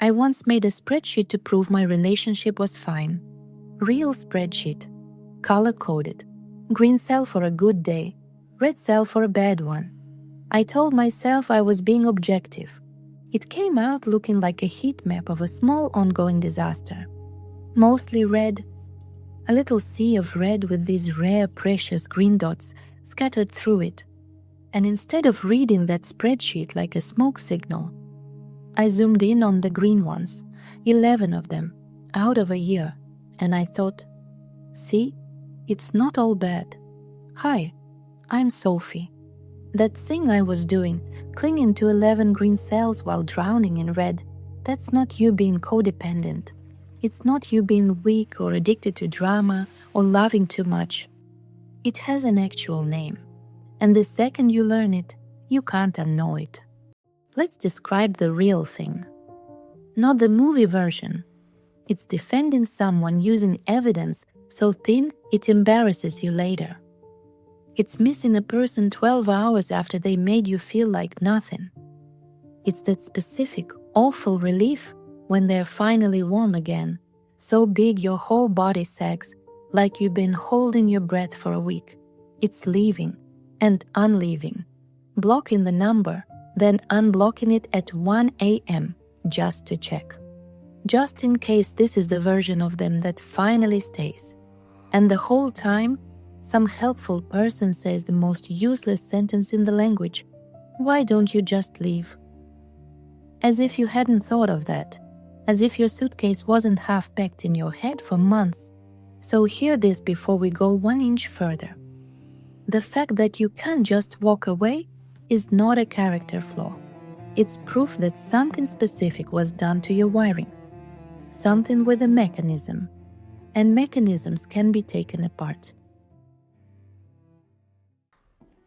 I once made a spreadsheet to prove my relationship was fine. Real spreadsheet. Color-coded. Green cell for a good day. Red cell for a bad one. I told myself I was being objective. It came out looking like a heat map of a small ongoing disaster. Mostly red. A little sea of red with these rare, precious green dots scattered through it. And instead of reading that spreadsheet like a smoke signal, I zoomed in on the green ones, 11 of them, out of a year, and I thought, see, it's not all bad. Hi, I'm Sophie. That thing I was doing, clinging to 11 green cells while drowning in red, that's not you being codependent. It's not you being weak or addicted to drama or loving too much. It has an actual name, and the second you learn it, you can't unknow it. Let's describe the real thing. Not the movie version. It's defending someone using evidence so thin it embarrasses you later. It's missing a person 12 hours after they made you feel like nothing. It's that specific, awful relief when they're finally warm again, so big your whole body sags like you've been holding your breath for a week. It's leaving and unleaving, blocking the number, then unblocking it at 1 a.m. just to check. Just in case this is the version of them that finally stays. And the whole time, some helpful person says the most useless sentence in the language, "Why don't you just leave?" As if you hadn't thought of that. As if your suitcase wasn't half packed in your head for months. So hear this before we go 1 inch further. The fact that you can't just walk away is not a character flaw. It's proof that something specific was done to your wiring. Something with a mechanism. And mechanisms can be taken apart.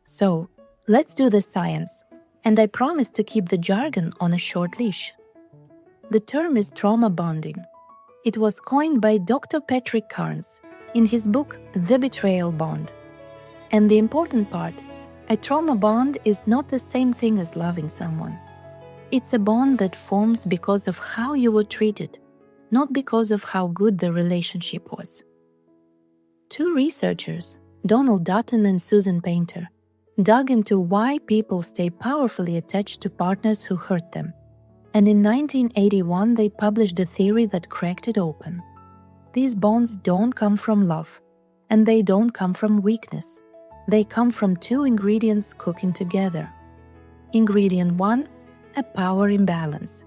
So, let's do the science. And I promise to keep the jargon on a short leash. The term is trauma bonding. It was coined by Dr. Patrick Carnes in his book The Betrayal Bond. And the important part, a trauma bond is not the same thing as loving someone. It's a bond that forms because of how you were treated, not because of how good the relationship was. Two researchers, Dutton and Dutton Painter, dug into why people stay powerfully attached to partners who hurt them. And in 1981, they published a theory that cracked it open. These bonds don't come from love, and they don't come from weakness. They come from two ingredients cooking together. Ingredient 1, a power imbalance.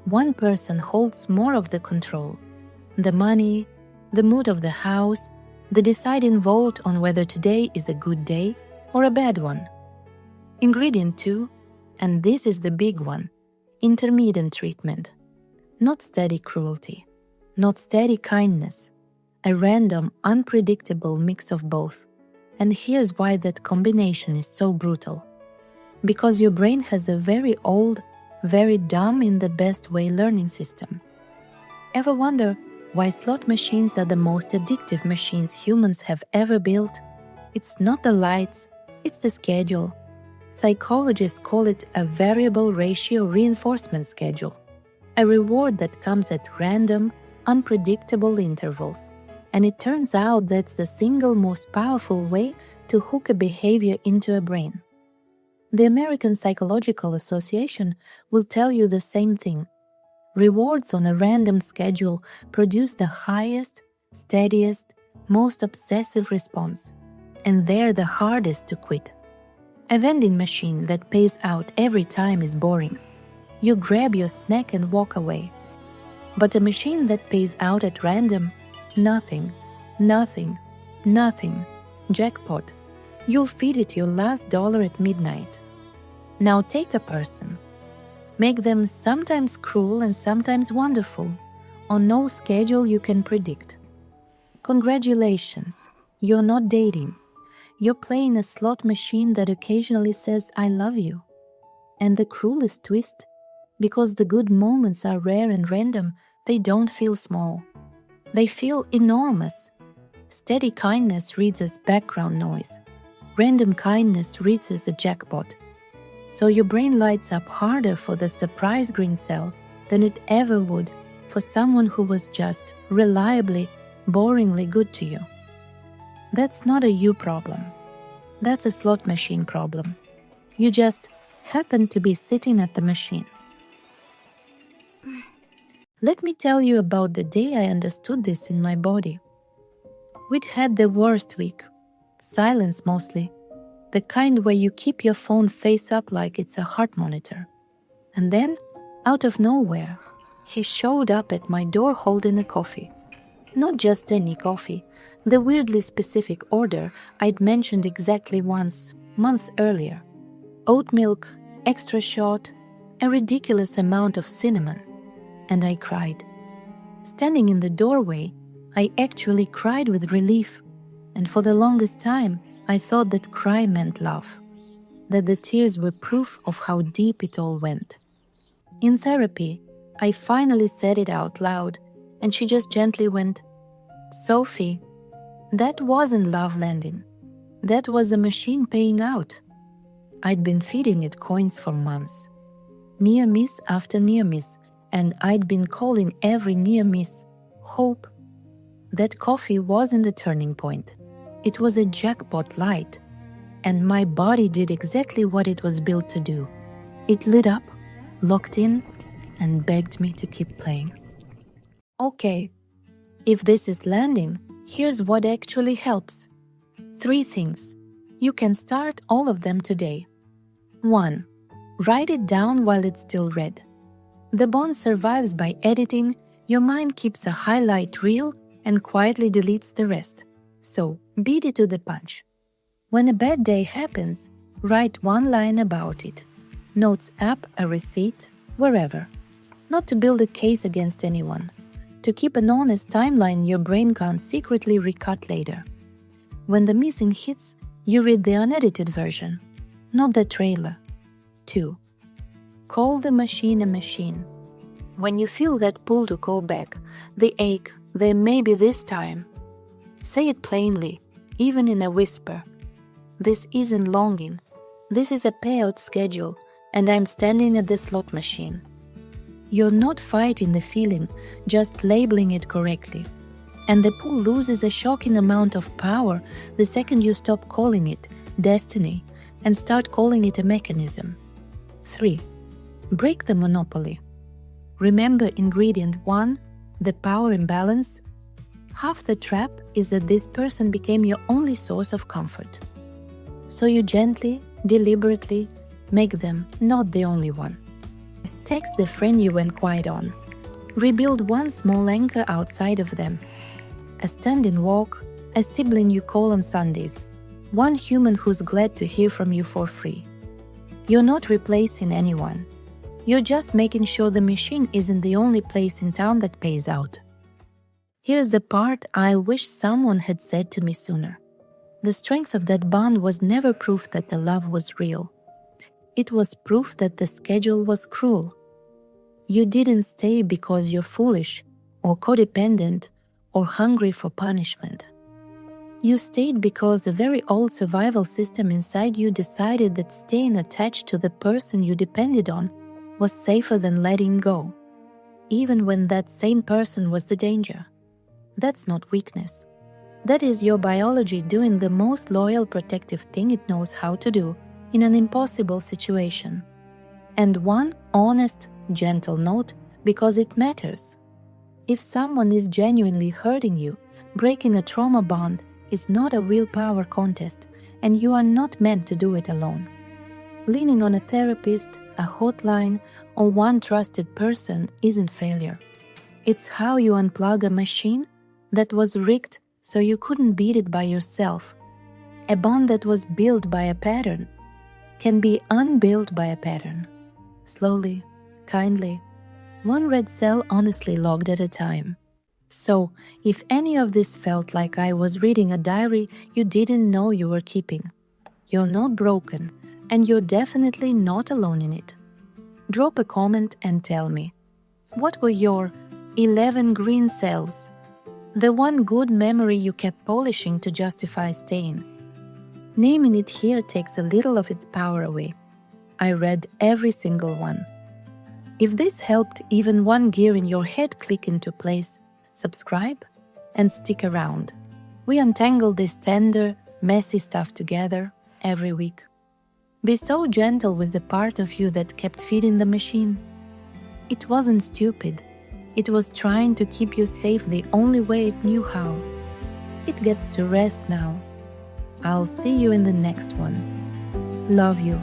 One person holds more of the control. The money, the mood of the house, the deciding vote on whether today is a good day or a bad one. Ingredient 2, and this is the big one, intermittent treatment. Not steady cruelty, not steady kindness, a random, unpredictable mix of both. And here's why that combination is so brutal. Because your brain has a very old, very dumb in the best way learning system. Ever wonder why slot machines are the most addictive machines humans have ever built? It's not the lights, it's the schedule. Psychologists call it a variable ratio reinforcement schedule, a reward that comes at random, unpredictable intervals. And it turns out that's the single most powerful way to hook a behavior into a brain. The American Psychological Association will tell you the same thing. Rewards on a random schedule produce the highest, steadiest, most obsessive response, and they're the hardest to quit. A vending machine that pays out every time is boring. You grab your snack and walk away. But a machine that pays out at random, nothing, nothing, nothing, jackpot. You'll feed it your last dollar at midnight. Now take a person. Make them sometimes cruel and sometimes wonderful, on no schedule you can predict. Congratulations, you're not dating. You're playing a slot machine that occasionally says, "I love you." And the cruelest twist, because the good moments are rare and random, they don't feel small. They feel enormous. Steady kindness reads as background noise. Random kindness reads as a jackpot. So your brain lights up harder for the surprise green cell than it ever would for someone who was just reliably, boringly good to you. That's not a you problem. That's a slot machine problem. You just happen to be sitting at the machine. Let me tell you about the day I understood this in my body. We'd had the worst week. Silence mostly. The kind where you keep your phone face up like it's a heart monitor. And then, out of nowhere, he showed up at my door holding a coffee. Not just any coffee, the weirdly specific order I'd mentioned exactly once, months earlier. Oat milk, extra shot, a ridiculous amount of cinnamon. And I cried. Standing in the doorway, I actually cried with relief. And for the longest time, I thought that cry meant love. That the tears were proof of how deep it all went. In therapy, I finally said it out loud, and she just gently went, "Sophie, that wasn't love landing. That was a machine paying out." I'd been feeding it coins for months. Near miss after near miss, and I'd been calling every near miss hope. That coffee wasn't a turning point. It was a jackpot light, and my body did exactly what it was built to do. It lit up, locked in, and begged me to keep playing. Okay, if this is landing, here's what actually helps. 3 things. You can start all of them today. 1. Write it down while it's still red. The bond survives by editing. Your mind keeps a highlight reel and quietly deletes the rest. So, beat it to the punch. When a bad day happens, write 1 line about it. Notes app, a receipt, wherever. Not to build a case against anyone. To keep an honest timeline your brain can't secretly recut later. When the missing hits, you read the unedited version, not the trailer. 2. Call the machine a machine. When you feel that pull to go back, the ache, the maybe this time, say it plainly, even in a whisper. This isn't longing. This is a payout schedule, and I'm standing at the slot machine. You're not fighting the feeling, just labeling it correctly. And the pull loses a shocking amount of power the second you stop calling it destiny and start calling it a mechanism. 3. Break the monopoly. Remember ingredient 1, the power imbalance? Half the trap is that this person became your only source of comfort. So you gently, deliberately make them not the only one. Text the friend you went quiet on. Rebuild 1 small anchor outside of them. A stand-in walk, a sibling you call on Sundays, 1 human who's glad to hear from you for free. You're not replacing anyone. You're just making sure the machine isn't the only place in town that pays out. Here's the part I wish someone had said to me sooner. The strength of that bond was never proof that the love was real. It was proof that the schedule was cruel. You didn't stay because you're foolish, or codependent, or hungry for punishment. You stayed because the very old survival system inside you decided that staying attached to the person you depended on was safer than letting go, even when that same person was the danger. That's not weakness. That is your biology doing the most loyal protective thing it knows how to do in an impossible situation. And 1 honest, gentle note, because it matters. If someone is genuinely hurting you, breaking a trauma bond is not a willpower contest, and you are not meant to do it alone. Leaning on a therapist, a hotline, or 1 trusted person isn't failure. It's how you unplug a machine that was rigged so you couldn't beat it by yourself. A bond that was built by a pattern can be unbuilt by a pattern. Slowly, kindly, 1 red cell honestly logged at a time. So, if any of this felt like I was reading a diary you didn't know you were keeping, you're not broken, and you're definitely not alone in it. Drop a comment and tell me, what were your 11 green cells? The 1 good memory you kept polishing to justify staying. Naming it here takes a little of its power away. I read every single one. If this helped even one gear in your head click into place, subscribe and stick around. We untangle this tender, messy stuff together every week. Be so gentle with the part of you that kept feeding the machine. It wasn't stupid. It was trying to keep you safe the only way it knew how. It gets to rest now. I'll see you in the next one. Love you.